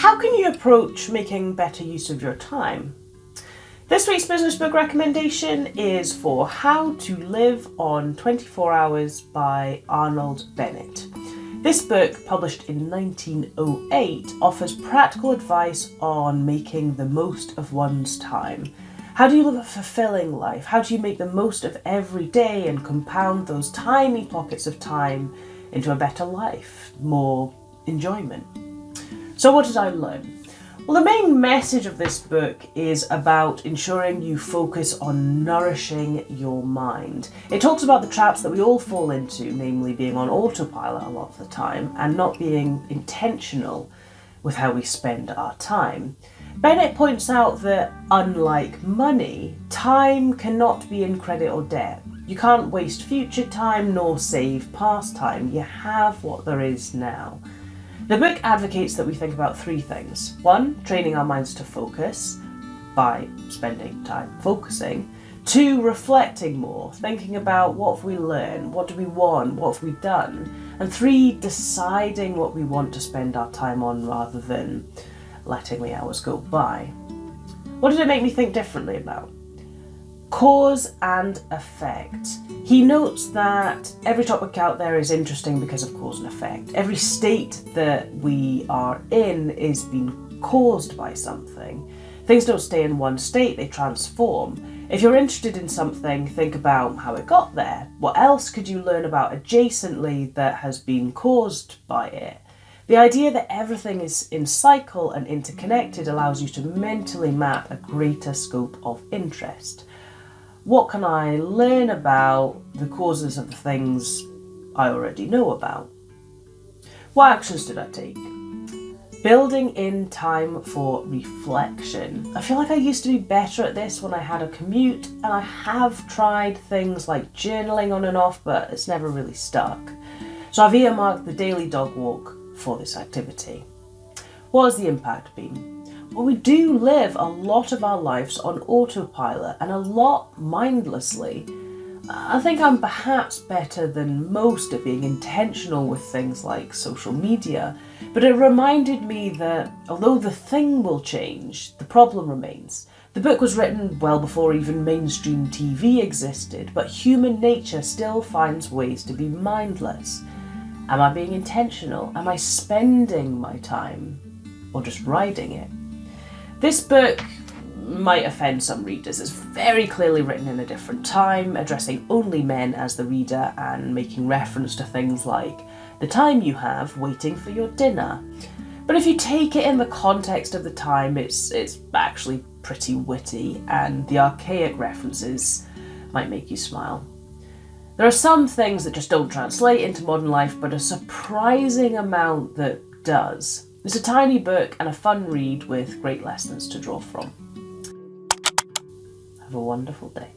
how can you approach making better use of your time? This week's business book recommendation is for How to Live on 24 Hours by Arnold Bennett. This book, published in 1908, offers practical advice on making the most of one's time. How do you live a fulfilling life? How do you make the most of every day and compound those tiny pockets of time into a better life, more enjoyment? So what did I learn? Well, the main message of this book is about ensuring you focus on nourishing your mind. It talks about the traps that we all fall into, namely being on autopilot a lot of the time and not being intentional with how we spend our time. Bennett points out that, unlike money, time cannot be in credit or debt. You can't waste future time nor save past time. You have what there is now. The book advocates that we think about three things. One, training our minds to focus by spending time focusing. Two, reflecting more, thinking about what have we learned, what do we want, what have we done. And three, deciding what we want to spend our time on rather than letting the hours go by. What did it make me think differently about? Cause and effect. He notes that every topic out there is interesting because of cause and effect. Every state that we are in is being caused by something. Things don't stay in one state, they transform. If you're interested in something, think about how it got there. What else could you learn about adjacently that has been caused by it? The idea that everything is in cycle and interconnected allows you to mentally map a greater scope of interest. What can I learn about the causes of the things I already know about? What actions did I take? Building in time for reflection. I feel like I used to be better at this when I had a commute, and I have tried things like journaling on and off, but it's never really stuck. So I've earmarked the daily dog walk for this activity. What has the impact been? Well, we do live a lot of our lives on autopilot and a lot mindlessly. I think I'm perhaps better than most at being intentional with things like social media, but it reminded me that although the thing will change, the problem remains. The book was written well before even mainstream TV existed, but human nature still finds ways to be mindless. Am I being intentional? Am I spending my time? Or just riding it? This book might offend some readers. It's very clearly written in a different time, addressing only men as the reader and making reference to things like the time you have waiting for your dinner. But if you take it in the context of the time, it's actually pretty witty, and the archaic references might make you smile. There are some things that just don't translate into modern life, but a surprising amount that does. It's a tiny book and a fun read with great lessons to draw from. Have a wonderful day.